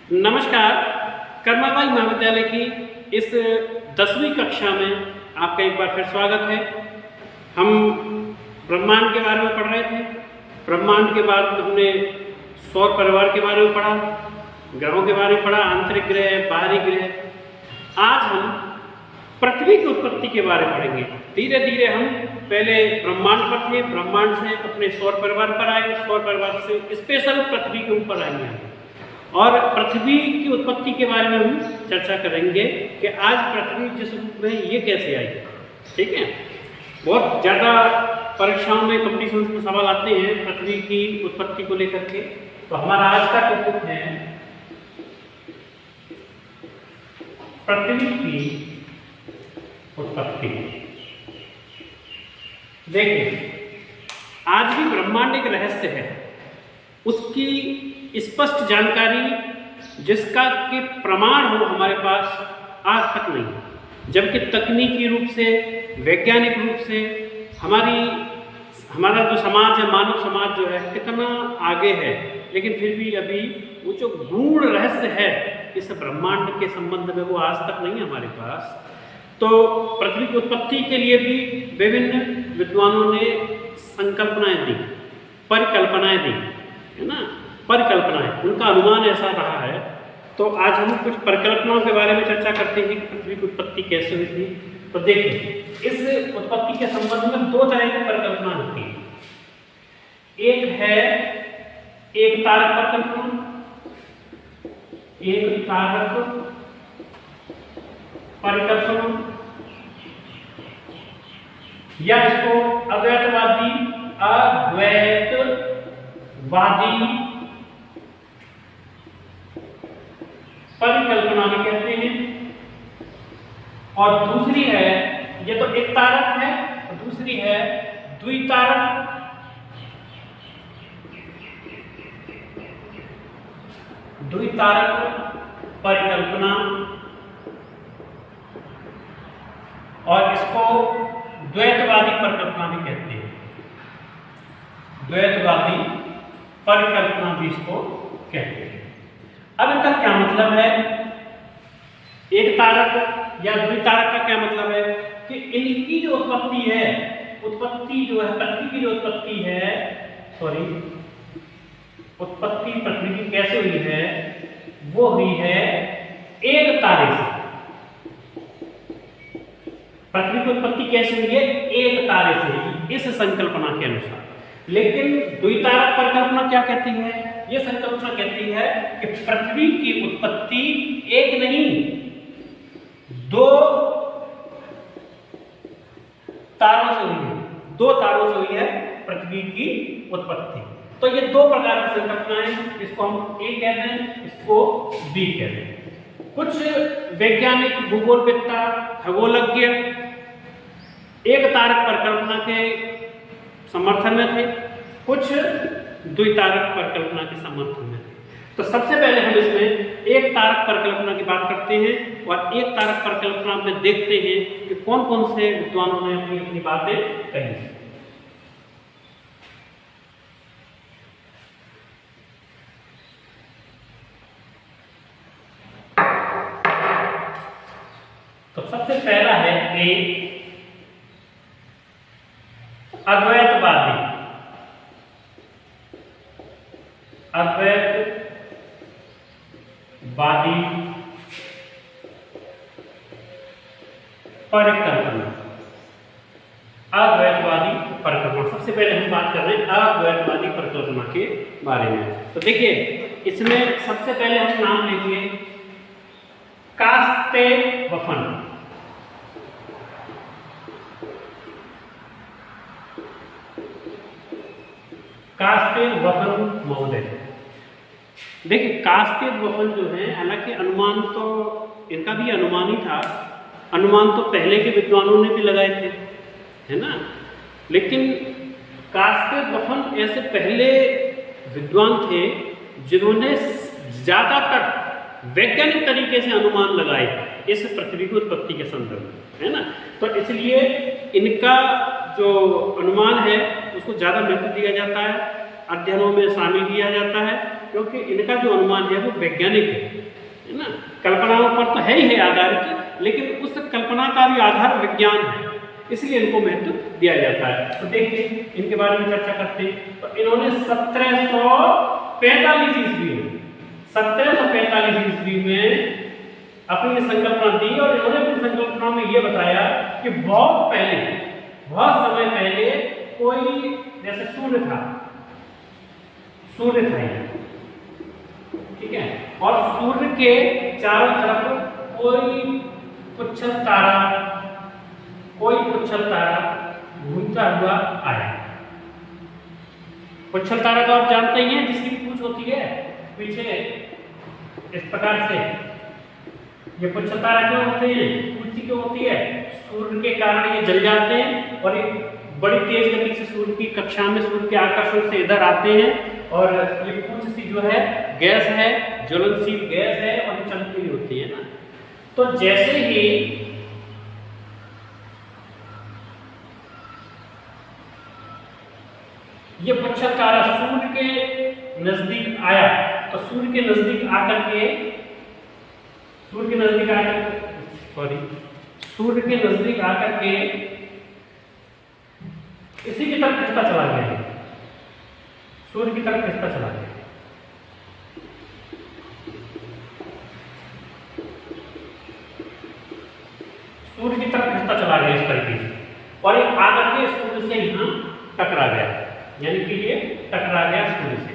नमस्कार। कर्माबाई महाविद्यालय की इस 10वीं कक्षा में आपका एक बार फिर स्वागत है। हम ब्रह्मांड के बारे में पढ़ रहे थे। ब्रह्मांड के बाद हमने सौर परिवार के बारे में पढ़ा, ग्रहों के बारे में पढ़ा, आंतरिक ग्रह, बाहरी ग्रह। आज हम पृथ्वी की उत्पत्ति के बारे में पढ़ेंगे। धीरे धीरे हम पहले ब्रह्मांड पर थे, ब्रह्मांड से अपने सौर परिवार पर आए, सौर परिवार से स्पेशल पृथ्वी के ऊपर आएंगे और पृथ्वी की उत्पत्ति के बारे में हम चर्चा करेंगे कि आज पृथ्वी जिस रूप में ये कैसे आई। ठीक है, बहुत ज़्यादा परीक्षाओं में कंपटीशन में सवाल आते हैं पृथ्वी की उत्पत्ति को लेकर के। तो हमारा आज का टॉपिक है पृथ्वी की उत्पत्ति। देखिए, आज भी ब्रह्मांड एक रहस्य है, उसकी स्पष्ट जानकारी जिसका कि प्रमाण हो हमारे पास आज तक नहीं है। जबकि तकनीकी रूप से, वैज्ञानिक रूप से हमारा जो समाज है, मानव समाज जो है, कितना आगे है, लेकिन फिर भी अभी वो जो गूढ़ रहस्य है इस ब्रह्मांड के संबंध में वो आज तक नहीं है हमारे पास। तो पृथ्वी की उत्पत्ति के लिए भी विभिन्न विद्वानों ने संकल्पनाएं दी, परिकल्पनाएं दी, है ना, परिकल्पनाएं, उनका अनुमान ऐसा रहा है। तो आज हम कुछ परिकल्पनाओं के बारे में चर्चा करते हैं कि पृथ्वी की उत्पत्ति कैसे हुई थी। तो देखिए, इस उत्पत्ति के संबंध में दो तरह की परिकल्पना होती है। एक है एक तारक परिकल्पना, एक तारक परिकल्पना, या इसको अद्वैतवादी परिकल्पना भी कहते हैं। और दूसरी है, ये तो एक तारक है, और दूसरी है द्वितारक परिकल्पना, और इसको द्वैतवादी परिकल्पना भी कहते हैं। द्वैतवादी परिकल्पना भी इसको कहते हैं। अब इनका क्या मतलब है? एक तारक या द्वितारक का क्या मतलब है कि इनकी जो उत्पत्ति है, उत्पत्ति जो है पृथ्वी की जो उत्पत्ति है, उत्पत्ति पृथ्वी की कैसे हुई है, वो हुई है एक तारे से। पृथ्वी की उत्पत्ति कैसे हुई है? एक तारे से, इस संकल्पना के अनुसार। लेकिन द्वितारक परिकल्पना क्या कहती है? यह संकल्पना कहती है कि पृथ्वी की उत्पत्ति एक नहीं, दो तारों से हुई है। दो तारों से हुई है पृथ्वी की उत्पत्ति। तो ये दो प्रकार की संकल्पनाएं, इसको हम ए कह दें, इसको बी कह दें। कुछ वैज्ञानिक, भूगोलवेत्ता, खगोलज्ञ एक तारक परिकल्पना के समर्थन में थे, कुछ द्वितारक परिकल्पना के समर्थन में थे। तो सबसे पहले हम इसमें एक तारक परिकल्पना की बात करते हैं और एक तारक परिकल्पना में देखते हैं कि कौन कौन से विद्वानों ने अपनी अपनी बातें कही। तो सबसे पहला है ए अद्वैतवादी परिकल्पना। अद्वैतवादी परिकल्पना, सबसे पहले हम बात कर रहे हैं अद्वैतवादी परिकल्पना के बारे में। तो देखिए, इसमें सबसे पहले हम नाम लेंगे कास्तेवफन। कास्तेवफन महोदय। देखिए, कास्तेवफन जो है, हालांकि अनुमान तो इनका भी अनुमान ही था, अनुमान तो पहले के विद्वानों ने भी लगाए थे, है ना। लेकिन कास्तेवफन ऐसे पहले विद्वान थे जिन्होंने ज्यादातर वैज्ञानिक तरीके से अनुमान लगाए इस पृथ्वी की उत्पत्ति के संदर्भ में, है ना। तो इसलिए इनका जो अनुमान है उसको ज़्यादा महत्व दिया जाता है, अध्ययनों में शामिल किया जाता है। क्योंकि इनका जो अनुमान है वो वैज्ञानिक है ना, कल्पनाओं पर तो है ही है आधारित, लेकिन उस कल्पना का भी आधार विज्ञान है, इसलिए इनको महत्व दिया जाता है। तो देखिए इनके बारे में चर्चा करते हैं। तो इन्होंने 1745 ईस्वी में अपनी संकल्पना दी और इन्होंने अपनी संकल्पना में यह बताया कि बहुत समय पहले कोई जैसे सूर्य था ठीक है, और सूर्य के चारों तरफ कोई पुच्छल तारा घूमता हुआ आया। पुच्छल तारा तो आप जानते ही हैं, जिसकी पूंछ होती है पीछे इस प्रकार से। ये पुच्छल तारा क्यों होते हैं, पूंछ क्यों होती है, सूर्य के कारण ये जल जाते हैं और ये बड़ी तेज गति से सूर्य की कक्षा में, सूर्य के आकर्षण से इधर आते हैं और ये पूंछ सी जो है गैस है, ज्वलनशील गैस है और चलती हुई होती है ना। तो जैसे ही ये पुच्छल तारा सूर्य के नजदीक आया, तो सूर्य के नजदीक आकर के इसी की तरफ खिंचता चला गया, सूर्य की तरफ खिंचता चला गया। सूर्य की तरफ खिंचता चला गया इस तरीके से, और ये आकर के सूर्य से यहां टकरा गया, यानी कि ये टकरा गया सूर्य से,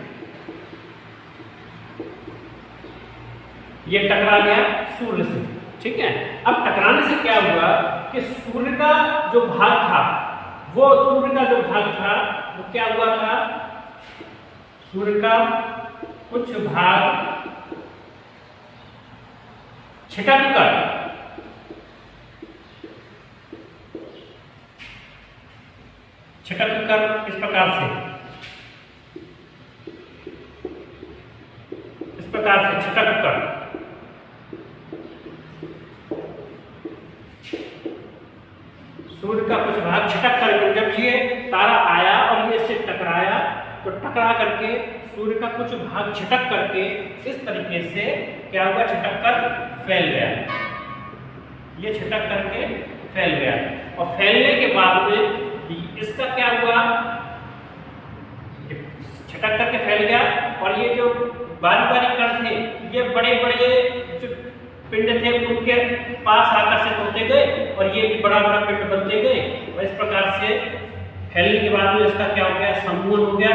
ये टकरा गया सूर्य से। ठीक है, अब टकराने से क्या हुआ कि सूर्य का जो भाग था वो क्या हुआ था, सूर्य का कुछ भाग छिटक कर इस प्रकार से छिटक कर सूर्य का कुछ भाग छिटक कर, जब ये तारा आया और ये इससे टकराया तो टकरा करके सूर्य का कुछ भाग छिटक करके इस तरीके से क्या हुआ, छिटक कर फैल गया। ये छिटक करके फैल गया और फैलने के बाद में इसका क्या हुआ, छिटक करके फैल गया और ये जो बारीक कण थे ये बड़े जो पिंड थे उनके पास आकर्षित होते गए और ये बड़ा पिंड बनते गए और इस प्रकार से फैलने के बाद में इसका क्या हो गया, समूहन हो गया।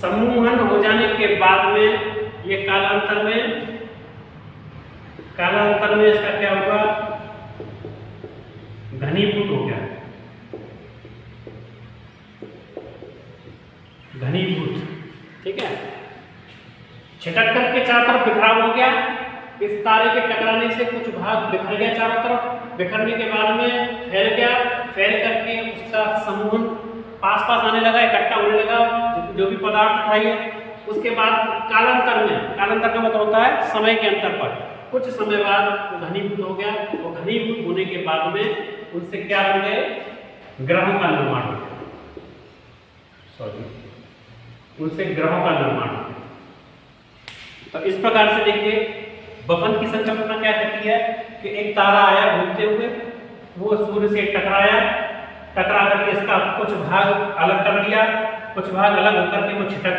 समूहन हो जाने के बाद में ये कालांतर में इसका क्या हुआ, घनीभूत हो गया, ठीक है। छिटक करके चारों तरफ बिखराव हो गया, इस तारे के टकराने से कुछ भाग बिखर गया चारों तरफ, बिखरने के बाद में फैल करके उसका समूहन पास आने लगा, इकट्ठा होने लगा जो भी पदार्थ था ये। उसके बाद कालांतर का मतलब होता है समय के अंतर पर, कुछ समय बाद वो घनीभूत हो गया और घनीभूत होने के बाद में उनसे क्या बन गए, ग्रहों का निर्माण हो गया, तो इस प्रकार से देखिए बफन की संकल्पना क्या कहती है कि एक तारा आया घूमते हुए, वो सूर्य से टकरा करके इसका कुछ भाग अलग कर दिया, कुछ भाग अलग होकर के वो छिटक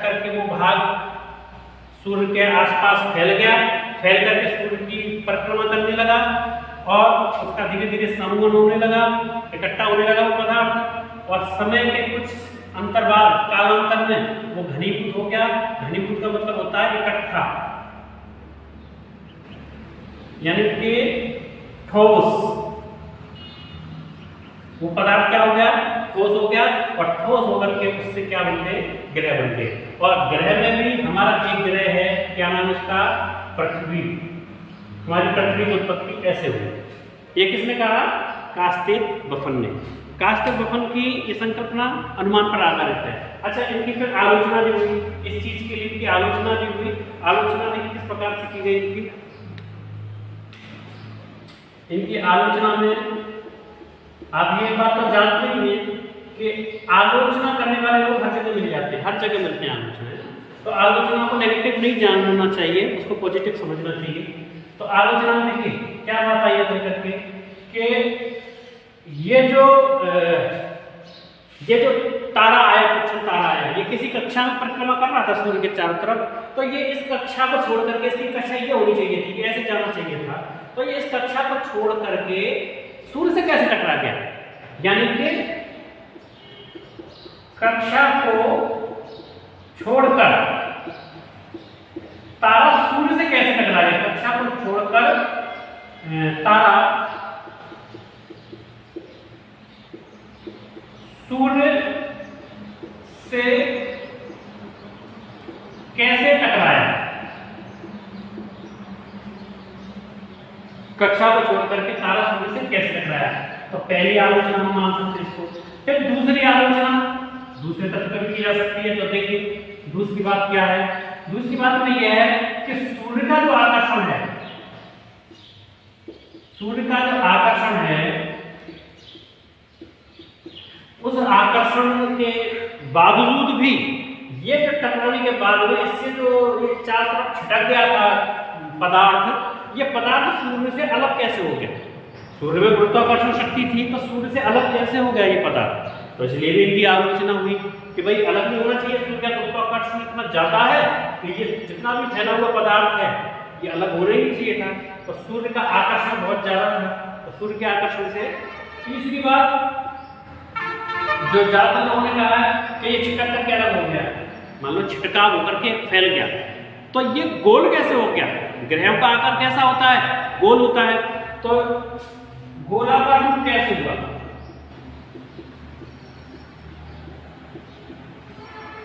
करके वो भाग सूर्य के आसपास फैल करके सूर्य की परिक्रमा करने लगा और उसका धीरे धीरे समूहन होने लगा, इकट्ठा होने लगा वो पदार्थ, और समय के कुछ कालांतर में वो घनीभूत हो गया। घनीभूत का मतलब होता है इकट्ठा, यानी कि ठोस, वो पदार्थ क्या हो गया, ठोस हो गया और ठोस होकर के उससे क्या बनते, ग्रह बनते। और ग्रह में भी हमारा एक ग्रह है, क्या नाम उसका, पृथ्वी। हमारी पृथ्वी की उत्पत्ति ऐसे हुई। ये किसने कहा, कास्तेद बफन ने। कास्तेद बफन की ये संकल्पना अनुमान पर आधारित है। अच्छा, इनकी फिर आलोचना भी हुई, इस चीज के लिए इनकी आलोचना भी हुई। आलोचना देखिए किस प्रकार से की गई इनकी आलोचना में। आप ये बात तो जानते ही हैं कि आलोचना करने वाले लोग हर जगह मिल जाते हैं, हर जगह मिलते हैं आलोचना। तो आलोचना को नेगेटिव नहीं जानना चाहिए, उसको पॉजिटिव समझना चाहिए। तो आलोचना में देखिए क्या बात आई है करके कि ये जो तारा आया, कृष्ण तारा आया, ये किसी कक्षा में परिक्रमा कर रहा था सूर्य के चारों तरफ। तो ये इस कक्षा को छोड़ करके, इसकी कक्षा ये होनी चाहिए थी, ऐसे जाना चाहिए था। तो ये इस कक्षा को छोड़ करके सूर्य से कैसे टकरा गया, यानी कि कक्षा को छोड़कर तारा सूर्य से कैसे टकरा गया। कक्षा को छोड़कर तारा सूर्य से कैसे टकराया, कक्षा को छोड़कर के तारा सूर्य से कैसे टकराया। तो पहली आलोचना हम मान सकते हैं इसको। फिर दूसरी आलोचना दूसरे तथ्य पर की जा सकती है। तो देखिए दूसरी बात क्या है, दूसरी बात में यह है कि सूर्य का जो आकर्षण है, सूर्य का जो आकर्षण है, उस आकर्षण के बावजूद भी ये जो टकराने के बाद में इससे जो ये चारों तरफ छिटक गया था पदार्थ, ये पदार्थ सूर्य से अलग कैसे हो गया। सूर्य में गुरुत्वाकर्षण शक्ति थी, तो सूर्य से अलग कैसे हो गया ये पदार्थ। तो इसलिए भी इनकी आलोचना हुई कि भाई अलग नहीं होना चाहिए, सूर्य का गुरुत्वाकर्षण इतना ज्यादा है कि ये जितना भी फैला हुआ पदार्थ है ये अलग होना ही नहीं चाहिए था। तो सूर्य का आकर्षण बहुत ज्यादा था, तो सूर्य के आकर्षण से। तीसरी बात जो ज्यादातर लोगों ने कहा है कि ये छिटक करके अलग हो गया, मान लो छिटकाव होकर के फैल गया, तो ये गोल कैसे हो गया। ग्रहों का आकार कैसा होता है, गोल होता है, तो गोलाकार रूप कैसे हुआ।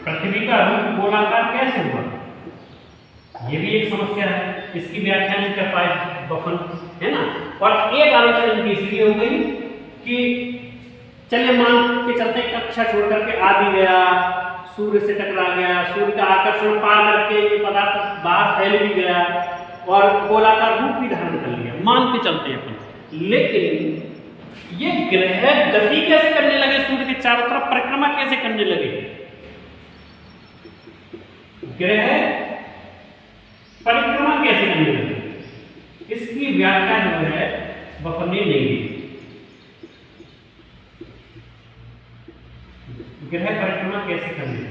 पृथ्वी का रूप गोलाकार कैसे हुआ, ये भी एक समस्या है, इसकी व्याख्या नहीं कर पाए बफन, है ना। और एक आलोचना इनकी इसलिए हो गई कि चलिए मान के चलते कक्षा छोड़ करके आ भी गया, सूर्य से टकरा गया, सूर्य का आकर्षण पार करके ये पदार्थ बाहर फैल भी गया और गोलाकार रूप भी धारण कर लिया, मान के चलते अपन। लेकिन ये ग्रह गति कैसे करने लगे, सूर्य के चारों तरफ परिक्रमा कैसे करने लगे, ग्रह परिक्रमा कैसे करने लगे, इसकी व्याख्या जो है बफन ने नहीं दी। ग्रह परिक्रमा कैसे करने लगे,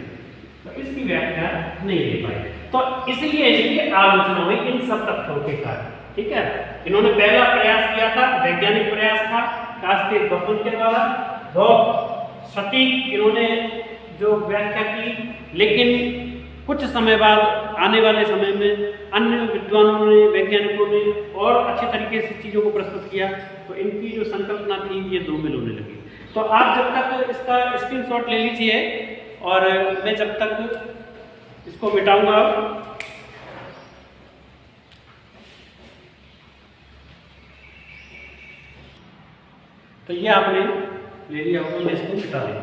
तो इसकी व्याख्या नहीं दे पाई। तो इसलिए इनकी आलोचना हुई इन सब तथ्यों के कारण। ठीक है, इन्होंने पहला प्रयास किया था, वैज्ञानिक प्रयास था कास्ते बफन के द्वारा, बहुत सटीक इन्होंने जो व्याख्या की। लेकिन कुछ समय बाद, आने वाले समय में अन्य विद्वानों ने, वैज्ञानिकों ने और अच्छे तरीके से चीज़ों को प्रस्तुत किया, तो इनकी जो संकल्पना थी ये धूमिल होने लगी। तो आप जब तक इसका स्क्रीनशॉट ले लीजिए और मैं जब तक इसको मिटाऊंगा। तो ये आपने ले लिया होगा, मैं इसको मिटा दें।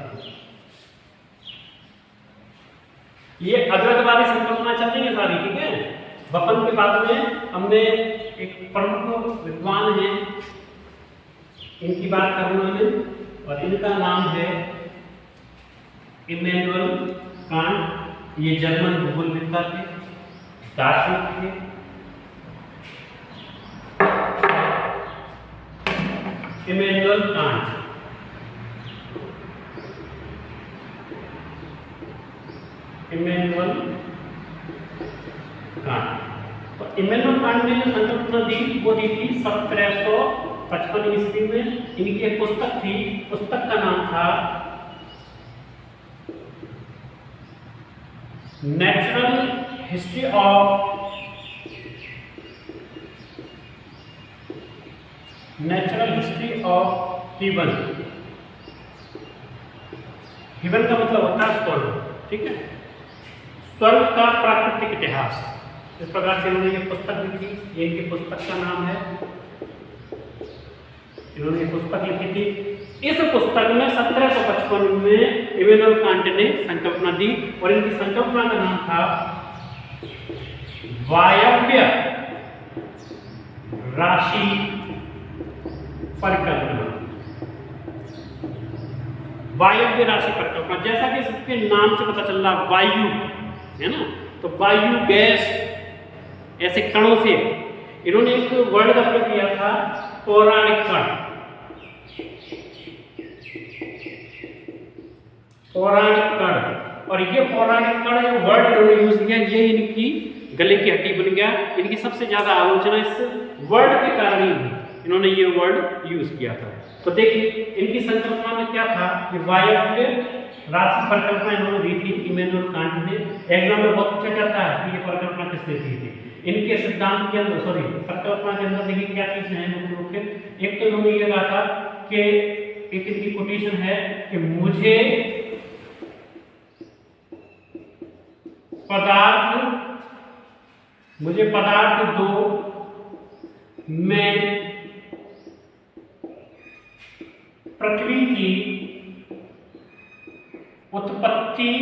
ये अद्वैतवादी संकल्पना चल रही है सारी, ठीक है। बफन के बाद में हमने एक प्रमुख विद्वान है, इनकी बात करूंगा मैं, और इनका नाम है इमैनुअल कांट। ये जर्मन भूगोलविद्ता थे, दार्शनिक थे। Immanuel Kant, Immanuel Kant. तो इमैनुअल कांट ने जो संकल्पना दी वो दी थी 1755 ईस्वी में। इनकी एक पुस्तक थी, पुस्तक का नाम था natural history of heaven. Heaven का मतलब होता है स्वर्ग, ठीक है, स्वर्ग का प्राकृतिक इतिहास। इस प्रकार से इन्होंने ये पुस्तक लिखी, ये इनकी पुस्तक का नाम है, इन्होंने ये पुस्तक लिखी थी। इस पुस्तक में 1755 में इमैनुअल कांट ने संकल्पना दी और इनकी संकल्पना का नाम था वायव्य राशि परिकल्पना। वायव्य राशि परिकल्पना, जैसा कि इसके नाम से पता चल रहा वायु है ना, तो वायु गैस ऐसे कणों से इन्होंने एक वर्ड का प्रयोग किया था पौराणिक कण। पौराणिक कण, और ये पौराणिक कण जो वर्ड इन्होंने यूज किया, ये इनकी गले की हड्डी बन गया। इनकी सबसे ज्यादा आलोचना इस वर्ड के कारण ही हुई, इन्होंने ये वर्ड यूज किया था। तो देखिए इनकी संकल्पना में क्या था कि वायव्य राशि परिकल्पना इन्होंने दी थी इमैनुअल कांट ने। एग्जाम में बहुत पूछा जाता है कि ये परिकल्पना किसने दी थी। इनके सिद्धांत के अंदर परिकल्पना के अंदर देखिए क्या चीज है मुख्य रूप से। एक तो इन्होंने ये कहा था कि एक इनकी कोटेशन है कि मुझे पदार्थ दो, मैं पृथ्वी की उत्पत्ति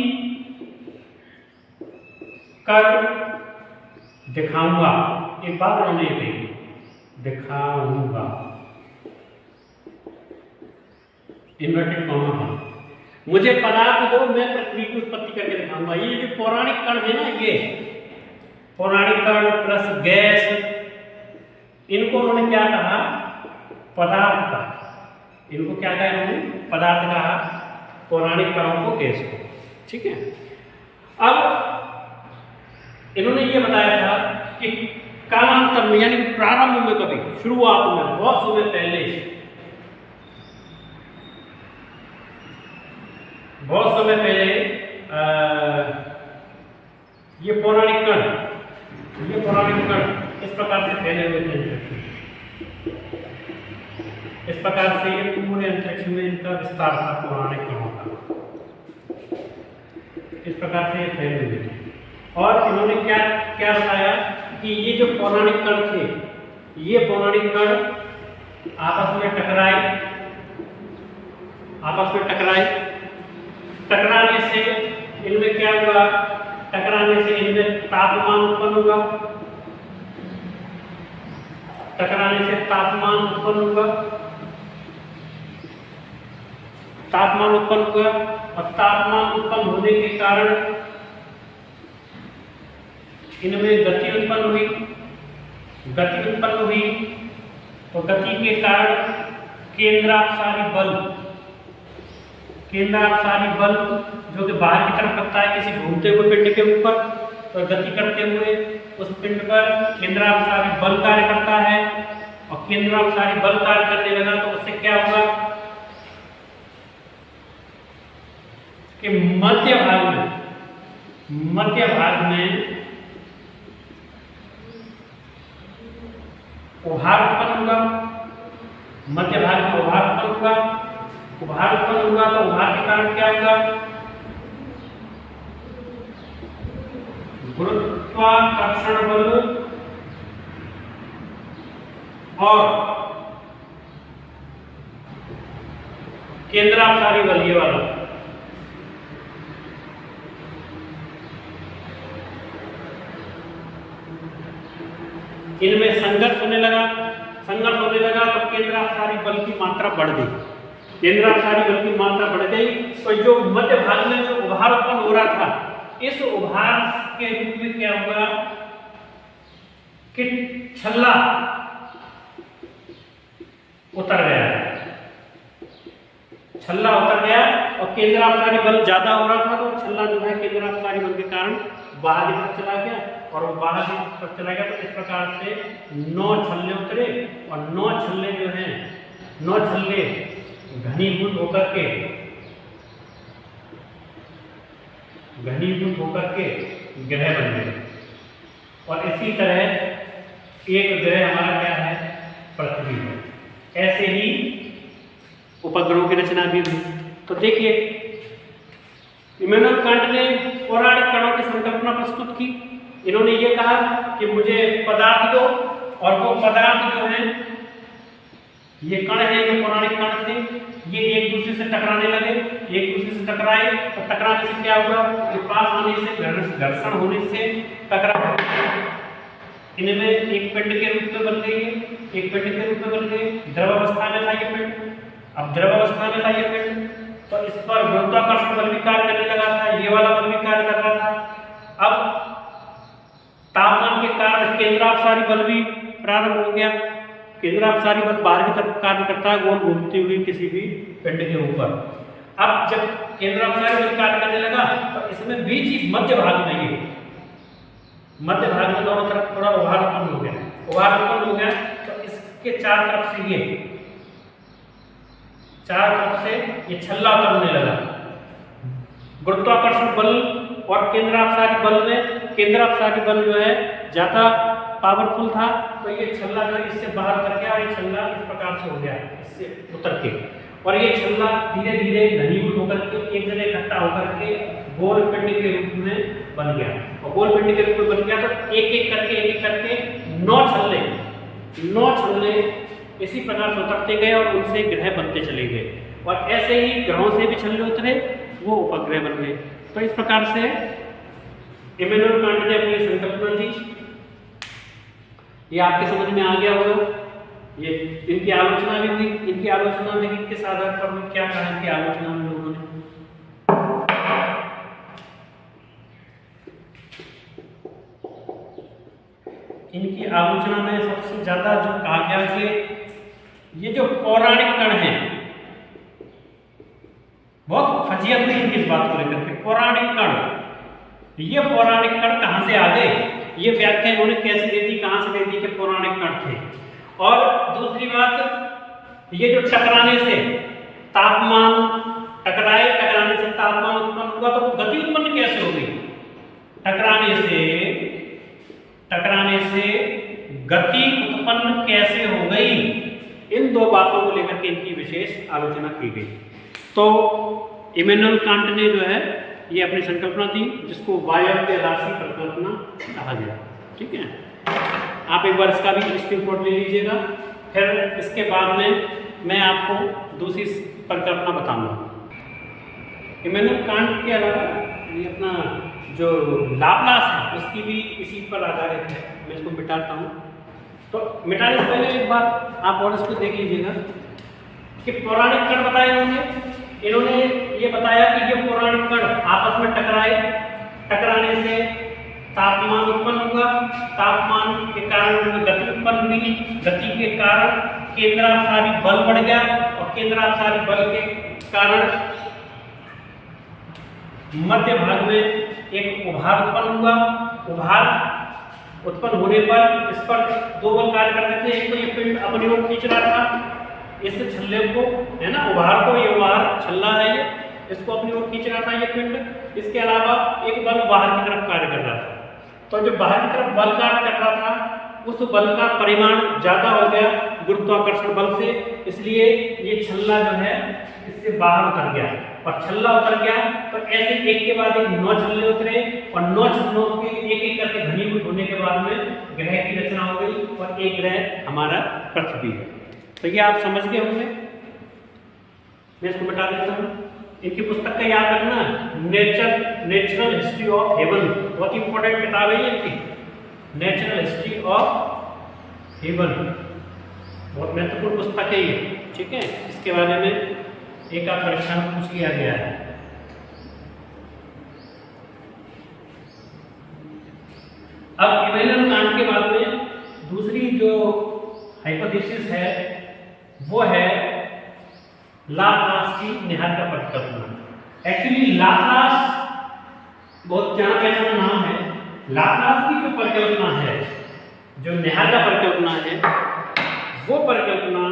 कर दिखाऊंगा। एक बात उन्होंने कही, दिखाऊंगा, इन्वर्टेड कॉमा, मुझे पदार्थ दो, मैं पृथ्वी की उत्पत्ति करके दिखाऊंगा। ये जो पौराणिक कण है ना, ये पौराणिक कण प्लस गैस, इनको उन्होंने क्या कहा, पदार्थ कहा। इनको क्या कहा इन्होंने, पदार्थ कहा, पौराणिक कणों को, गैस को। ठीक है, अब इन्होंने ये बताया था कि कालांतर में, यानी प्रारंभ में, कभी शुरुआत में, बहुत समय पहले, ये पौराणिक कण इस प्रकार से फैले हुए थे। इस प्रकार से ये पूरे अंतरिक्ष में इनका विस्तार था पौराणिक कणों का। इस प्रकार से ये फैले हुए थे। और इन्होंने क्या क्या बताया कि ये जो पौराणिक कण थे, ये पौराणिक कण आपस में टकराए, टकराने से इनमें क्या हुआ, टकराने से इनमें तापमान उत्पन्न हुआ, टकराने से तापमान उत्पन्न हुआ, और तापमान उत्पन्न होने के कारण इनमें गति उत्पन्न हुई, तो गति के कारण केंद्रापसारी बल जो कि बाहर की तरफ लगता है किसी घूमते हुए पिंड के ऊपर, तो गति करते हुए उस पिंड पर केंद्रापसारी बल कार्य करता है, और केंद्रापसारी बल कार्य करने लगा तो उससे क्या हुआ कि मध्य भाग में उभार उत्पन्न हुआ, तो उभार के कारण क्या होगा, गुरुत्वाकर्षण बल और केंद्रापसारी बल, ये वाला, इनमें संघर्ष होने लगा, तो केंद्रापसारी बल की मात्रा बढ़ गई, तो जो मध्य भाग में जो उभार उत्पन्न हो रहा था, इस उभार के रूप में क्या हुआ कि छल्ला उतर गया, और केंद्रापसारी बल ज्यादा हो रहा था, तो छल्ला जो है केंद्रापसारी बल के कारण बाहर की तरफ चला गया, और वो बाहर की तरफ चला गया। तो इस प्रकार से 9 छल्ले उतरे, और 9 छल्ले जो हैं, 9 छल्ले घनीभूत होकर के ग्रह बन गए। और इसी तरह एक ग्रह हमारा क्या है, पृथ्वी है। ऐसे ही उपग्रहों की रचना भी हुई। तो देखिए इमैनुअल कांट ने पौराणिक कणों की संकल्पना प्रस्तुत की। इन्होंने ये कहा कि मुझे पदार्थ दो, और वो पदार्थ जो है, ये कण है, ये पौराणिक कण थे, ये एक दूसरे से टकराने लगे, टकराए, तो टकराने से क्या हुआ कि पास आने से, घर्षण होने से टकरा, इनमें एक पिंड के रूप में बन गई, द्रव अवस्था में था ये पिंड। अब द्रव अवस्था में था ये पिंड, तो इस पर गुरुत्वाकर्षण बल भी कार्य करने लगा था, ये वाला बल भी कार्य कर रहा था। अब तापमान के कारण केंद्रापसारी बल भी प्रारंभ हो गया। केंद्रापसारी बल बाहर की तरफ कार्य करता है गोल घूमती हुई किसी भी पिंड के ऊपर। अब जब केंद्रापसारी बल कार्य करने लगा तो इसमें बीच ही मध्य भाग में, ये मध्य भाग में दोनों तरफ थोड़ा उभार उत्पन्न हो गया। उभार उत्पन्न हो गया तो इसके चार तरफ से ये छल्ला उतरने लगा। गुरुत्वाकर्षण बल और केंद्रापसारी बल में केंद्रापसारी बल जो है ज्यादा पावरफुल था, तो ये छल्ला जो इससे बाहर उतर गया और ये छल्ला इस प्रकार से हो गया, इससे उतर के, और ये छल्ला धीरे धीरे घनीभूत होकर के एक जगह इकट्ठा होकर के गोल पिंड के रूप में बन गया। और गोल पिंड के रूप में बन गया तो एक एक करके 9 छल्ले इसी प्रकार से उतरते गए और उनसे ग्रह बनते चले गए। और ऐसे ही ग्रहों से भी छल्ले उतरे, वो उपग्रह बन गए। तो इस प्रकार से इमैनुअल कांट ने अपनी संकल्पना दी। ये आपके समझ में आ गया होगा। ये इनकी आलोचना भी हुई। इनकी आलोचना में किस आधार पर हुई, क्या कहा इनकी आलोचना में लोगों ने? इनकी आलोचना में सबसे ज्यादा जो कहा गया कि ये जो पौराणिक कण है, बहुत फजीयत हुई इनकी इस बात को लेकर के। पौराणिक कण, ये पौराणिक कण कहां से आ गए, ये व्याख्या इन्होंने कैसे दे दी, कहां से दे दी कि पौराणिक कण थे। और दूसरी बात, ये जो टकराने से तापमान टकराने से तापमान उत्पन्न हुआ, तो वो गति उत्पन्न कैसे हो गई? टकराने से गति उत्पन्न कैसे हो गई? इन दो बातों को लेकर के इनकी विशेष आलोचना की गई। तो इमैनुअल कांट ने जो है ये अपनी संकल्पना दी, जिसको वायव्य राशि परिकल्पना कहा गया। ठीक है, आप एक बार इसका भी स्क्रीनशॉट ले लीजिएगा। फिर इसके बाद में मैं आपको दूसरी परिकल्पना बताऊंगा। इमैनुअल कांट के अलावा ये अपना जो लाप्लास है उसकी भी इसी पर आधारित है। मैं इसको मिटाता हूँ। तो मिटाने से पहले एक बात आप और इसको देख लीजिएगा कि पौराणिक कण बताए इन्होंने ये बताया कि ये पौराणिक कण आपस में टकराने से तापमान उत्पन्न हुआ, तापमान के कारण उनमें गति उत्पन्न हुई, गति के कारण केंद्रापसारी बल बढ़ गया और केंद्रापसारी बल के कारण मध्य भाग में एक उभार उत्पन्न हुआ। उभार उत्पन्न होने पर इस पर दो बल कार्य करते थे। एक तो ये पिंड अपनी ओर खींच रहा था इस छल्ले को, है ना, उभार को, ये उभार छल्ला है, ये इसको अपनी ओर खींच रहा था ये पिंड। इसके अलावा एक बल बाहर की तरफ कार्य कर रहा था। तो जो बाहर की तरफ बल कार्य कर रहा था उस बल का परिमाण ज्यादा हो गया गुरुत्वाकर्षण बल से, इसलिए ये छल्ला जो है इससे बाहर उतर गया। और छल्ला उतर गया तो ऐसे एक के बाद एक 9 छल्ले उतरे और 9 छल्लों के एक एक करके घनीभूत होने के बाद में ग्रह की रचना हो गई और एक ग्रह हमारा पृथ्वी है। तो ये आप समझ गए होंगे। मैं इसको बता देता हूँ। इनकी पुस्तक का याद रखना, नेचुरल हिस्ट्री ऑफ हेवन, बहुत इंपॉर्टेंट किताब है ये इनकी, नेचुरल हिस्ट्री ऑफ हेवन, बहुत महत्वपूर्ण पुस्तक है ये। ठीक है, इसके बारे में एक आध परीक्षा में पूछ लिया गया है। अब इमैनुअल कांट के बाद में दूसरी जो हाइपोथेसिस है वो है लाप्लास की निहारिका परिकल्पना। एक्चुअली लाप्लास बहुत जाना पहचाना नाम है। लाप्लास की जो परिकल्पना है, जो निहारिका परिकल्पना है, वो परिकल्पना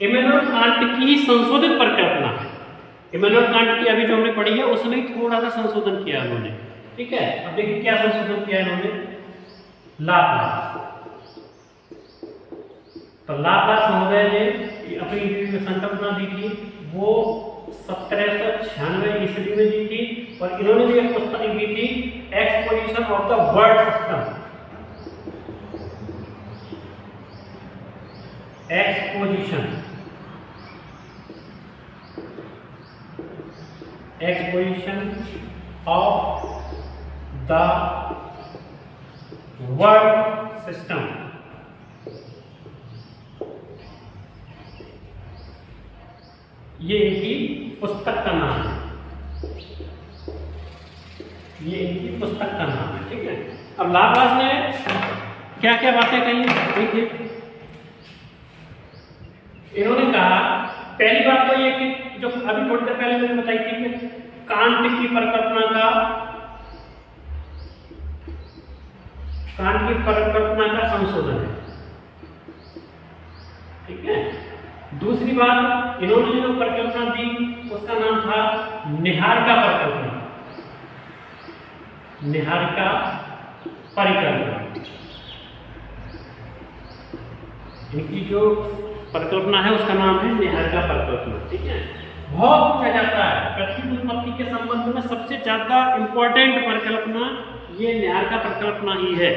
इमैनुअल कांट की ही संशोधित परिकल्पना है। इमैनुअल कांट की अभी जो हमने पढ़ी है उसमें थोड़ा सा संशोधन किया उन्होंने। ठीक है, अब देखिए क्या संशोधन किया इन्होंने। लाप्लास, तो लाप्लास महोदय ने अपनी संकल्पना दी थी वो 1796 ईस्वी में दी थी और इन्होंने भी एक पुस्तक दी थी exposition of the world system. Exposition of the world system. ये इनकी पुस्तक का नाम है, ये इनकी पुस्तक का नाम है। ठीक है, अब लाप्लास ने क्या क्या बातें कही देखिए। इन्होंने कहा पहली बात तो ये कि जो अभी थोड़ी देर पहले मैंने बताई थी कि कांट की परिकल्पना का संशोधन है। ठीक है, दूसरी बात इन्होंने जो परिकल्पना दी उसका नाम था निहारिका परिकल्पना। निहारिका परिकल्पना इनकी जो परिकल्पना है उसका नाम है निहारिका परिकल्पना। ठीक है, बहुत पूछा जाता है पृथ्वी की उत्पत्ति के संबंध में सबसे ज्यादा इंपॉर्टेंट परिकल्पना ये निहारिका परिकल्पना ही है।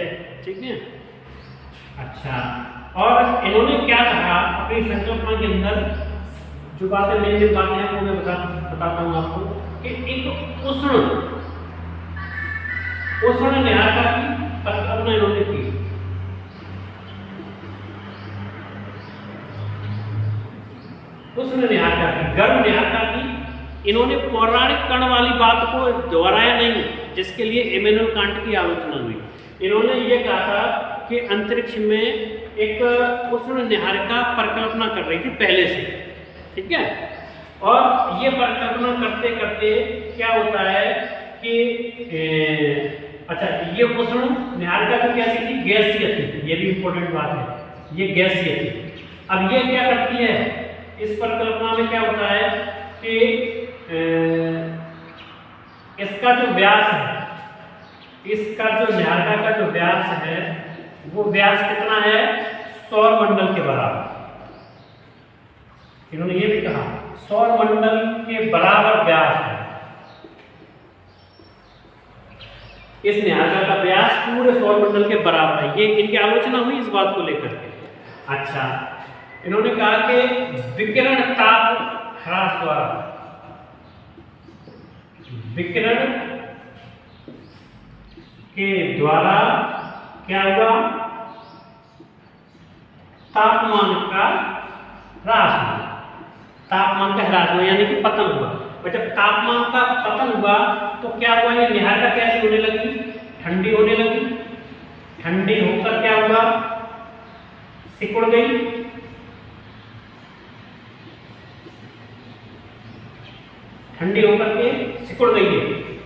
ठीक है, अच्छा, और इन्होंने क्या कहा अपनी संकल्पना के अंदर, जो बातें मेन बातें हैं वो मैं बताता हूँ आपको कि एक उष्ण निहारिका की परिकल्पना इन्होंने की। उष्ण निहारिका की, गर्म निहारिका की। इन्होंने पौराणिक कण वाली बात को दोहराया नहीं, जिसके लिए इमैनुअल कांट की आलोचना हुई। इन्होंने ये कहा था कि अंतरिक्ष में एक उष्ण निहारिका परिकल्पना कर रही थी पहले से। ठीक है, और ये परिकल्पना करते करते क्या होता है कि अच्छा, ये उष्ण निहारिका तो कैसी थी, गैसीय थी। ये भी इंपॉर्टेंट बात है, ये गैसीय थी। अब ये क्या करती है, इस परिकल्पना में क्या होता है कि इसका जो व्यास है, इसका जो निहारिका का जो व्यास है वो व्यास कितना है, सौर मंडल के बराबर। इन्होंने ये भी कहा सौर मंडल के बराबर व्यास है। इस निहारिका का व्यास पूरे सौर मंडल के बराबर है। ये इनकी आलोचना हुई इस बात को लेकर के। अच्छा, इन्होंने कहा कि विकिरण ताप ह्रास द्वारा, विकिरण के द्वारा क्या हुआ, तापमान का ह्रास हुआ। तापमान का ह्रास हुआ यानी कि पतन हुआ। और जब तापमान का पतन हुआ तो क्या हुआ, ये निहारिका कैसी होने लगी, ठंडी होने लगी। ठंडी होकर क्या हुआ, सिकुड़ गई। ठंडी होकर के सिकुड़ गई है।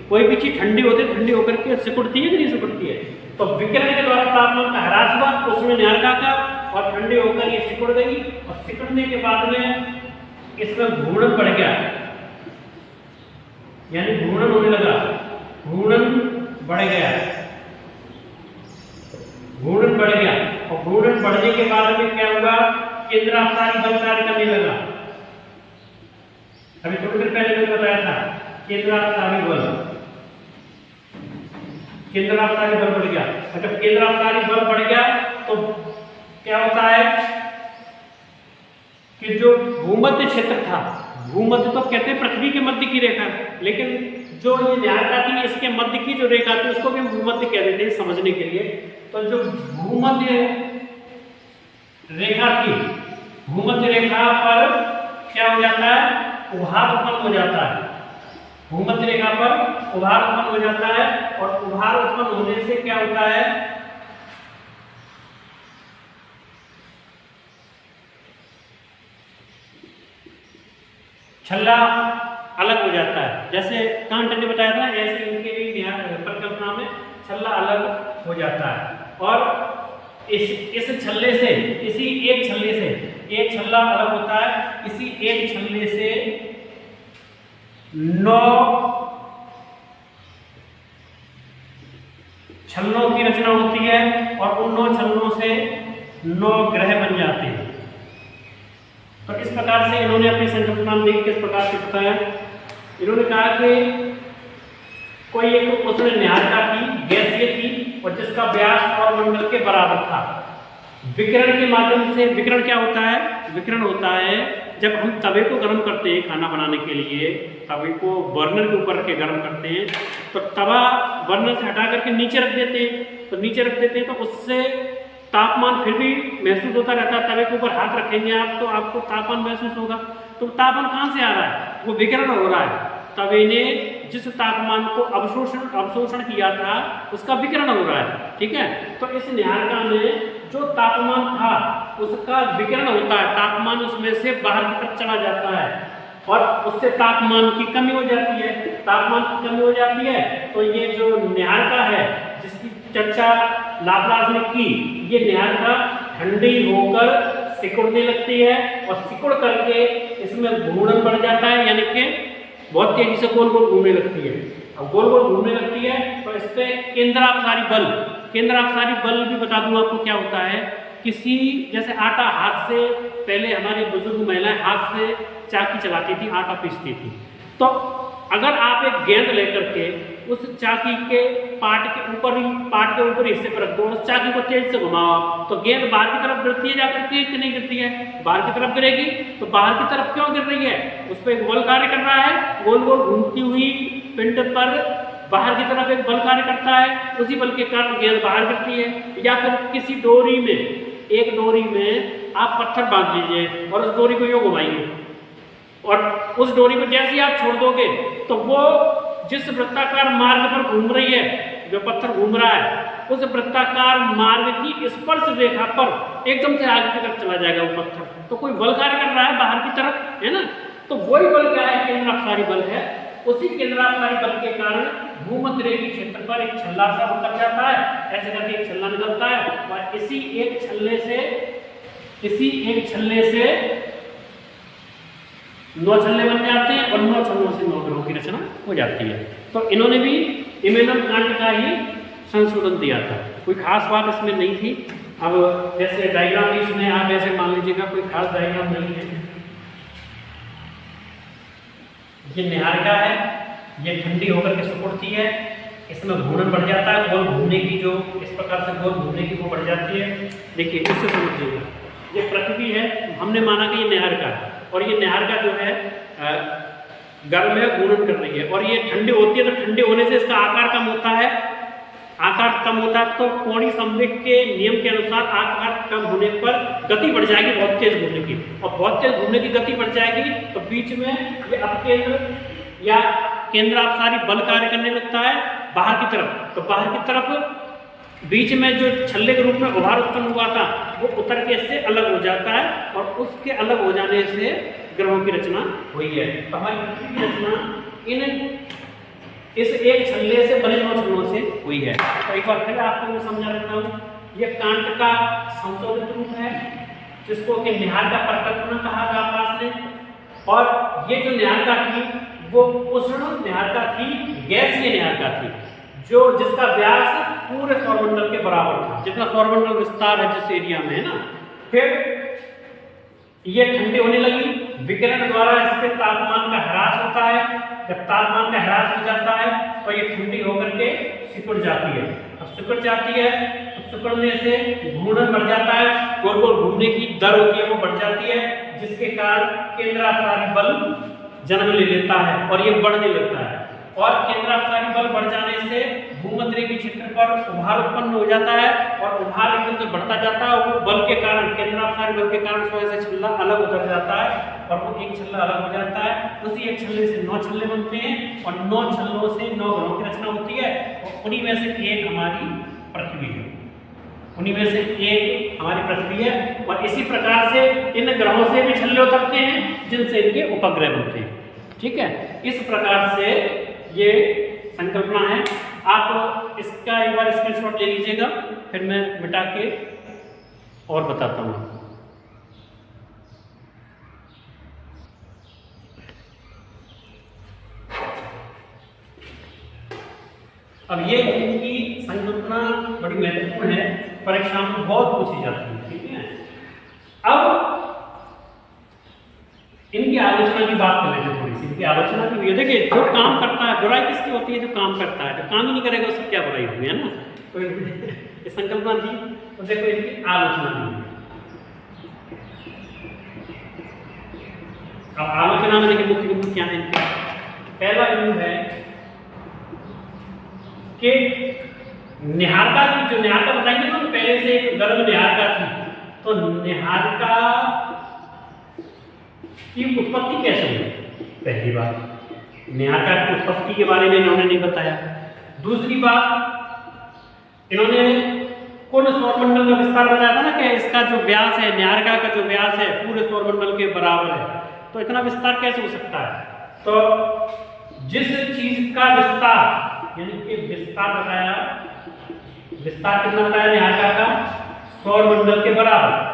कोई भी चीज ठंडी होती है, ठंडी होकर के सिकुड़ती है कि नहीं सिकुड़ती है। तो विकिरण के द्वारा तापमान का ह्रास हुआ उसमें निहारिका का, और ठंडी होकर ये सिकुड़ गई। और सिकुड़ने के बाद में इसमें घूर्णन बढ़ गया, यानी घूर्णन होने लगा, घूर्णन बढ़ गया, घूर्णन बढ़ गया। और घूर्णन बढ़ने के बाद में क्या हुआ, केंद्रापसारी बल कार्य करने लगा। अभी थोड़ी देर पहले मैंने बताया था केंद्रापसारी बल, केंद्रापसारी बल बढ़ गया। और जब केंद्रापसारी बल बढ़ गया तो क्या होता है कि जो भूमध्य क्षेत्र था, भूमध्य तो कहते हैं पृथ्वी के मध्य की रेखा, लेकिन जो ये निहारिका थी इसके मध्य की जो रेखा थी उसको भी हम भूमध्य कह देते हैं समझने के लिए। तो जो भूमध्य रेखा थी, भूमध्य रेखा पर क्या हो जाता है, उभार उत्पन्न हो जाता है। भूमध्य रेखा पर उभार उत्पन्न हो जाता है। और उभार उत्पन्न होने से क्या होता है, छल्ला अलग हो जाता है। जैसे कांट ने बताया था ऐसे इनके भी परिकल्पना में छल्ला अलग हो जाता है। और इस छल्ले से, इसी एक छल्ले से एक छल्ला अलग होता है। इसी एक छल्ले से 9 छल्लों की रचना होती है। और उन 9 छल्लों से 9 ग्रह बन जाते हैं। तो इस प्रकार से इन्होंने अपनी संकल्पना में किस प्रकार से बताया, इन्होंने कहा कि कोई एक उष्ण निहारिका थी, गैसीय थी, और जिसका व्यास सौर मंडल के बराबर था। विकिरण के माध्यम से, विकिरण क्या होता है, विकिरण होता है जब हम तवे को गर्म करते हैं खाना बनाने के लिए, तवे को बर्नर के ऊपर रख के गर्म करते हैं, तो तवा बर्नर से हटा करके नीचे रख देते हैं। तो नीचे रख देते हैं तो उससे तापमान फिर भी महसूस होता रहता है। तवे के ऊपर हाथ रखेंगे आप तो आपको तापमान महसूस होगा। तो तापमान कहाँ से आ रहा है? वो विकिरण हो रहा है। तवे ने जिस तापमान को अवशोषण किया था उसका विकिरण हो रहा है, ठीक है। तो इस निहारिका में जो तापमान था उसका विकिरण होता है, तापमान उसमें से बाहर की तरफ चला जाता है और उससे तापमान की कमी हो जाती है। तापमान की कमी हो जाती है तो ये जो निहारिका है जिसकी चर्चा लाप्लास ने की, ये निहारिका ठंडी होकर सिकुड़ने लगती है और सिकुड़ करके इसमें घूर्णन बढ़ जाता है, यानी कि बहुत तेजी से गोल गोल घूमने लगती है। अब गोल गोल घूमने लगती है तो इस पे केंद्रापसारी बल भी बता दूं आपको क्या होता है। किसी जैसे आटा हाथ से, पहले हमारे बुजुर्ग महिलाएं हाथ से चाकी चलाती थी, आटा पीसती थी। तो अगर आप एक गेंद लेकर के उस चाकी के पार्ट के ऊपर हिस्से पर रख दो, उस चाकी को तेज से घुमाओ तो गेंद बाहर की तरफ गिरती है जाकर के कि नहीं गिरती है? बाहर की तरफ गिरेगी। तो बाहर की तरफ क्यों गिर रही है? उस पर एक बल कार्य कर रहा है, गोल गोल घूमती हुई पिंड पर बाहर की तरफ एक बल कार्य करता है, उसी बल के कारण गेंद बाहर गिरती है। या फिर किसी डोरी में, एक डोरी में आप पत्थर बांध लीजिए और उस डोरी को यूं घुमाइए और उस डोरी को जैसे ही आप छोड़ दोगे तो वो जिस वृत्ताकार मार्ग पर घूम रही है, जो पत्थर घूम रहा है, उस वृत्ताकार मार्ग की स्पर्श रेखा पर एकदम से आगे की तरफ चला जाएगा वो पत्थर। तो कोई बल कार्य कर रहा है बाहर की तरफ, है ना। तो वही बल क्या है? केंद्रापसारी बल है। उसी केंद्रापसारी बल के कारण भूमध्य रेखीय क्षेत्र पर एक छल्ला सा उतर जाता है, ऐसे करके एक छल्ला निकलता है और इसी एक छल्ले से 9 छल्ले बन जाते हैं और 9 छल्लों से 9 ग्रहों की रचना हो जाती है। तो इन्होंने भी इमेनम कांट का ही संशोधन दिया था, कोई खास बात इसमें नहीं थी। अब जैसे डायग्राम इसमें आप ऐसे मान लीजिएगा, कोई खास डायग्राम नहीं है। ये निहारिका है, ये ठंडी होकर के सिकुड़ती है, इसमें घूर्णन बढ़ जाता है, गोल घूमने की जो इस प्रकार से गोल घूमने की वो बढ़ जाती है। देखिए इससे समझिएगा, ये पृथ्वी है, हमने माना कि ये निहारिका है और ये निहारिका जो है गर्म है, घूर्णन कर रही है और ये ठंडी होती है। तो ठंडे होने से इसका आकार कम होता है, आकार कम होता है तो कोणीय संवेग के नियम के अनुसार आकार कम होने पर गति बढ़ जाएगी बहुत तेज घूमने की, और बहुत तेज घूमने की गति बढ़ जाएगी तो बीच में ये अपकेंद्र या केंद्रापसारी बल कार्य करने लगता है बाहर की तरफ। तो बाहर की तरफ बीच में जो छल्ले के रूप में उभार उत्पन्न हुआ था वो उतर के इससे अलग हो जाता है और उसके अलग हो जाने से ग्रहों की रचना हुई है। तो हमारी पृथ्वी की रचना इस एक छल्ले से बने 9 छल्लों से हुई है। तो एक बार फिर आपको मैं समझा देता हूँ, यह कांट का संशोधित रूप है जिसको कि निहारिका परिकल्पना कहा लाप्लास ने। और ये जो निहारिका थी वो उष्ण निहारिका थी, गैसीय निहारिका थी, जो जिसका व्यास पूरे सौरमंडल के बराबर था, जितना सौरमंडल विस्तार है जिस एरिया में, है ना। फिर ये ठंडी होने लगी, विकिरण द्वारा इसके तापमान का ह्रास होता है। जब तापमान का ह्रास हो जाता है तो ये ठंडी होकर के सिकुड़ जाती है। अब सिकुड़ जाती है तो सिकुड़ने से घूर्णन बढ़ जाता है, गोल गोल घूमने की दर होती है वो बढ़ जाती है, जिसके कारण केंद्रापसारी बल जन्म ले लेता है और ये बढ़ने लगता है। और केंद्रापसारी बल बढ़ जाने से भूमध्य रेखीय क्षेत्र पर उभार उत्पन्न हो जाता है और उभार एकदम से बढ़ता जाता है। वो बल के कारण, केंद्रापसारी बल के कारण से छल्ला अलग उतर जाता है और वो एक छल्ला अलग हो जाता है। उसी एक छल्ले से 9 छल्ले बनते हैं और 9 छल्लों से 9 ग्रहों की रचना होती है और उन्हीं में से एक हमारी पृथ्वी है, उन्हीं में से एक हमारी पृथ्वी है। और इसी प्रकार से इन ग्रहों से भी छल्ले उतरते हैं जिनसे इनके उपग्रह बनते हैं, ठीक है। इस प्रकार से ये संकल्पना है। आप इसका एक बार स्क्रीनशॉट ले लीजिएगा, फिर मैं मिटा के और बताता हूँ। अब ये इनकी संकल्पना बड़ी महत्वपूर्ण है, परीक्षा में बहुत पूछी जाती है, ठीक है। अब इनकी आलोचना की बात कर लेते हैं थोड़ी सी। इनकी आलोचना की हुई है, देखिए जो काम करता है, बुराई किसकी होती है? जो काम करता है। जो काम ही नहीं करेगा उससे क्या बुराई होगी, है ना। तो ये संकल्पना दी तो देखो इनकी आलोचना दी। अब आलोचना में देखिए मुख्य बिंदु क्या है इनके। पहला बिंदु है कि निहारिका की, जो निहारिका बताएंगे ना, पहले से एक गर्भ निहारिका थी, तो निहारिका की उत्पत्ति कैसे हुई? पहली बात, निहारिका की उत्पत्ति के बारे में इन्होंने नहीं बताया। दूसरी बात, इन्होंने कुल सौरमंडल का विस्तार बताया था ना कि इसका जो व्यास है, निहारिका का जो व्यास है पूरे सौरमंडल के बराबर है, तो इतना विस्तार कैसे हो सकता है? तो जिस चीज का विस्तार, यानी कि विस्तार बताया, विस्तार कितना बताया निहारिका का? सौरमंडल के बराबर।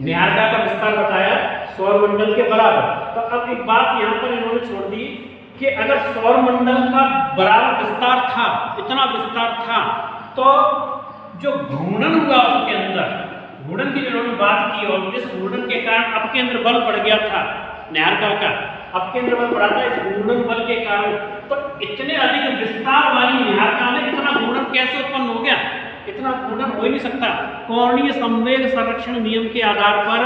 निहारिका का विस्तार बताया सौरमंडल के बराबर। तो अब एक बात यहां पर इन्होंने छोड़ दी कि अगर सौरमंडल का बराबर विस्तार था, इतना विस्तार था, तो जो घूर्णन हुआ उसके अंदर, घूर्णन की इन्होंने बात की, और इस घूर्णन के कारण अपकेंद्र बल बढ़ गया था निहारिका का, अपकेंद्र बल बढ़ा था इस घूर्णन बल के कारण। तो इतने अधिक विस्तार वाली निहारिका में इतना घूर्णन कैसे उत्पन्न हो गया? इतना घूर्णन हो ही नहीं सकता। कोणीय संवेग संरक्षण नियम के आधार पर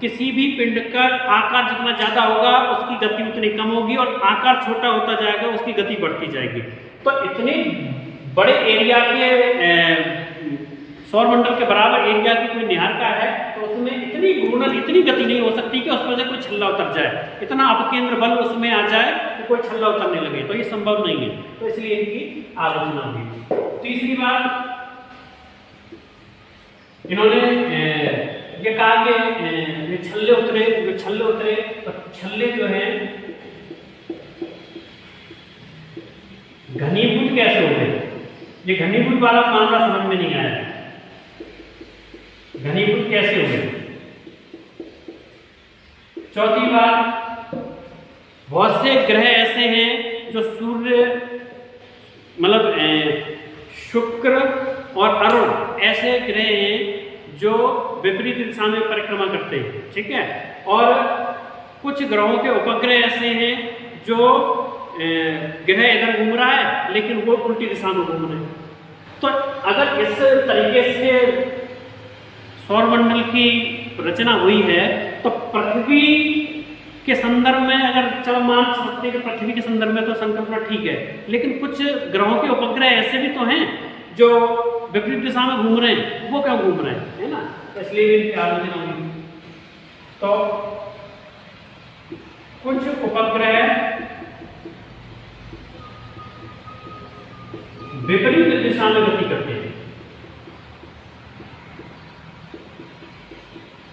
किसी भी पिंड का आकार जितना ज्यादा होगा उसकी गति उतनी कम होगी, और आकार छोटा होता जाएगा उसकी गति बढ़ती जाएगी। तो इतने बड़े एरिया के सौरमंडल के बराबर एरिया की कोई निहारिका है, तो उसमें इतनी घूर्णन, इतनी गति नहीं हो सकती कि उसमें से कोई छल्ला उतर जाए, इतना अपकेंद्र बल उसमें आ जाए कि कोई छल्ला उतरने लगे, तो ये संभव नहीं है। तो इसलिए इनकी आलोचना हुई। तीसरी बात, इन्होंने ये कहा कि ये छल्ले उतरे, जो छल्ले उतरे, तो छल्ले जो है घनीभूत कैसे हो गए? ये घनीभूत वाला मामला समझ में नहीं आया, घनीभूत कैसे हो गए? चौथी बात, बहुत से ग्रह ऐसे हैं जो सूर्य, मतलब शुक्र और अरुण ऐसे ग्रह हैं जो विपरीत दिशा में परिक्रमा करते हैं, ठीक है। और कुछ ग्रहों के उपग्रह ऐसे हैं जो ग्रह इधर घूम रहा है लेकिन वो उल्टी दिशा में घूम रहे हैं। तो अगर इस तरीके से सौरमंडल की रचना हुई है, तो पृथ्वी के संदर्भ में अगर चलो मान सकते हैं कि पृथ्वी के संदर्भ में तो संकल्पना ठीक है, लेकिन कुछ ग्रहों के उपग्रह ऐसे भी तो हैं जो विपरीत दिशा में घूम रहे हैं, वो क्यों घूम रहे हैं, है ना। तो इसलिए इनकी आलोचना हुई। तो कुछ उपग्रह विपरीत दिशा में गति करते हैं,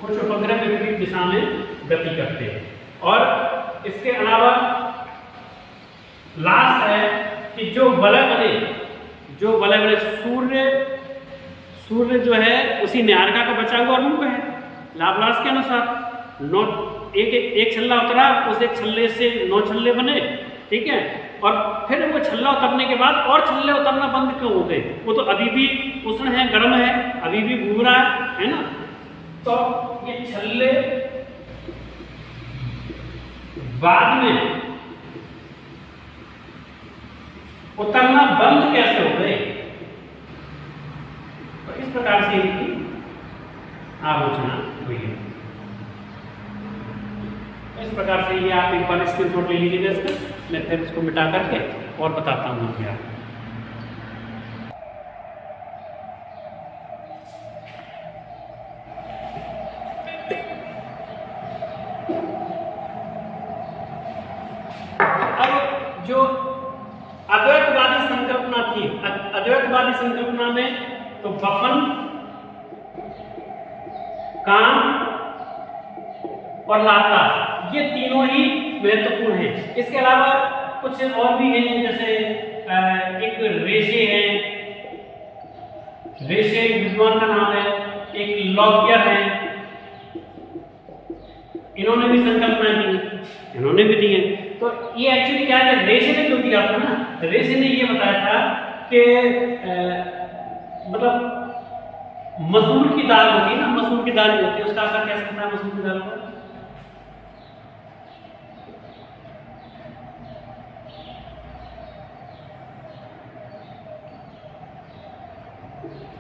कुछ उपग्रह विपरीत दिशा में गति करते हैं। और इसके अलावा लास्ट है कि जो वलय बने, जो वलय बने, सूर्य जो है उसी निहारिका का बचा हुआ रूप है लाप्लास के अनुसार। एक छल्ला उतरा, उस एक छल्ले से 9 छल्ले बने, ठीक है। और फिर वो छल्ला उतरने के बाद और छल्ले उतरना बंद क्यों हो गए? वो तो अभी भी उष्ण है, गर्म है, अभी भी घूम रहा है ना। तो ये छल्ले बाद में उतरना बंद कैसे हो गए? तो इस प्रकार से इनकी आलोचना हुई है। इस प्रकार से ये आप एक बार स्क्रीनशॉट ले लीजिएगा इसका, मैं फिर इसको मिटा करके और बताता हूँ क्या। अब जो अद्वैतवादी संकल्पना थी, अद्वैतवादी संकल्पना में तो बफन, काम और लाप्लास, ये तीनों ही महत्वपूर्ण हैं। इसके अलावा कुछ और भी हैं, जैसे एक रेशे है, रेशे विद्वान का नाम है, एक लॉगियर है, इन्होंने भी संकल्पना दी, इन्होंने भी दी है। तो ये एक्चुअली क्या है, रेशे ने जो दिया था ना, रेशे ने ये बताया था कि मतलब मसूर की दाल होती है ना, मसूर की दाल होती है, उसका आकार कैसे होता है मसूर की दाल का?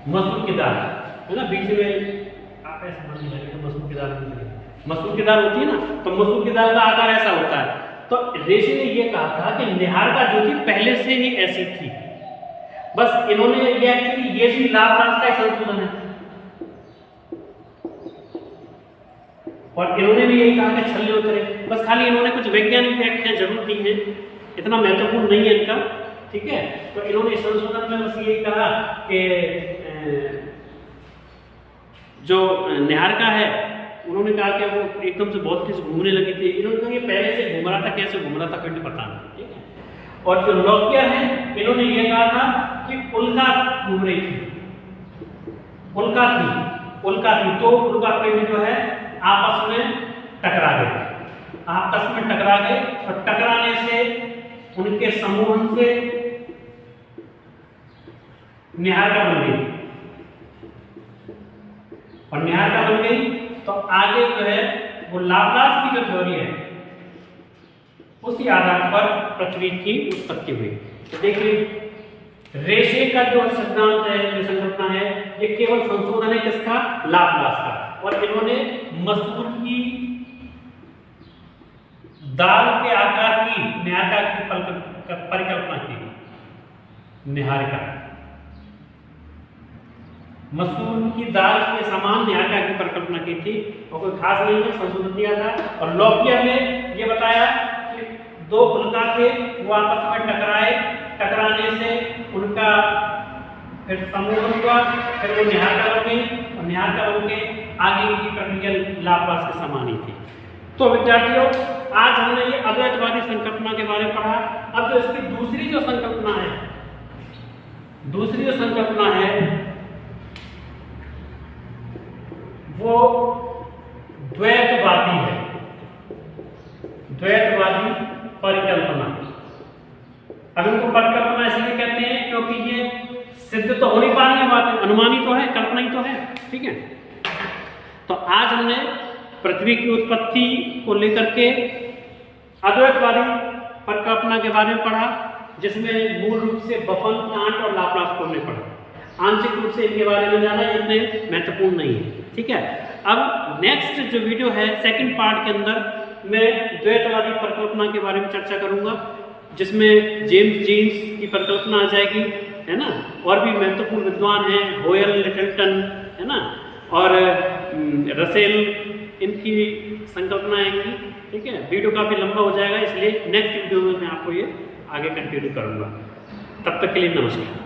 मसूर की दाल है ना, बीच में आप ऐसे मान लीजिए मसूर की दाल, मसूर की दाल होती है ना, तो मसूर की दाल का आकार ऐसा होता है। तो रेषे ने ये कहा था कि निहारिका जो थी पहले से ही ऐसी थी, बस इन्होंने ये एक्चुअली ये भी लाप्लास का संशोधन है, और इन्होंने भी यही कहा कि छल्ले उतरे, बस खाली इन्होंने कुछ वैज्ञानिक व्याख्या जरूर दी है, इतना महत्वपूर्ण नहीं है इनका, ठीक है। तो इन्होंने संशोधन में बस यही कहा कि जो निहारिका है उन्होंने कहा कि वो एकदम से बहुत तेज घूमने लगी थी, इन्होंने कहा ये पहले से घूम रहा था, कैसे घूम रहा था कोई पता नहीं, ठीक है। और जो लोकिया है इन्होंने ये कहा था कि उल्का घूम रही थी, उल्का थी, तो उल्का पिंड जो है आपस में टकरा गए, और टकराने से उनके समूहन से निहारिका बन गई, और निहारिका बन गई तो आगे जो है वो लाप्लास की जो थ्योरी है उसी आधार पर पृथ्वी की उत्पत्ति हुई। तो देखिए रेषे का जो सिद्धांत है, जो संकल्पना है, ये केवल संशोधन है किसका? लाप्लास का। और इन्होंने मसूर की दाल के आकार की निहारिका की परिकल्पना की। निहारिका मसूर की दाल के समान निहारिका की परिकल्पना की थी, और कोई खास नहीं है, संशोधन दिया था। और लोकिया में ये बताया कि दो उल्का थे, वो आपस में टकराने से उनका फिर समूह हुआ, फिर वो निहारिका बन गई, और निहारिका बन के आगे की प्रक्रिया लाप्लास के समान ही थी। तो विद्यार्थियों, आज हमने ये अद्वैतवादी संकल्पना के बारे में पढ़ा। अब जो इसकी दूसरी जो संकल्पना है वो द्वैतवादी है, द्वैतवादी परिकल्पना। अब इनको परिकल्पना इसलिए कहते हैं क्योंकि ये सिद्ध तो हो नहीं पा रही है बात, अनुमानी तो है, कल्पना ही तो है, ठीक है। तो आज हमने पृथ्वी की उत्पत्ति को लेकर के अद्वैतवादी परिकल्पना के बारे में पढ़ा, जिसमें मूल रूप से बफन, कांट और लाप्लास को हमने पढ़ा। आंशिक रूप से इनके बारे में जाना इतने महत्वपूर्ण नहीं है, ठीक है। अब नेक्स्ट जो वीडियो है सेकंड पार्ट के अंदर मैं द्वैतवादी परिकल्पना के बारे में चर्चा करूंगा, जिसमें जेम्स जीन्स की परिकल्पना आ जाएगी, है ना, और भी महत्वपूर्ण विद्वान हैं, होयल, लिटलटन, है ना, और रसेल, इनकी संकल्पना आएंगी, ठीक है। वीडियो काफ़ी लंबा हो जाएगा, इसलिए नेक्स्ट वीडियो में मैं आपको ये आगे कंटिन्यू करूंगा। तब तक के लिए नमस्कार।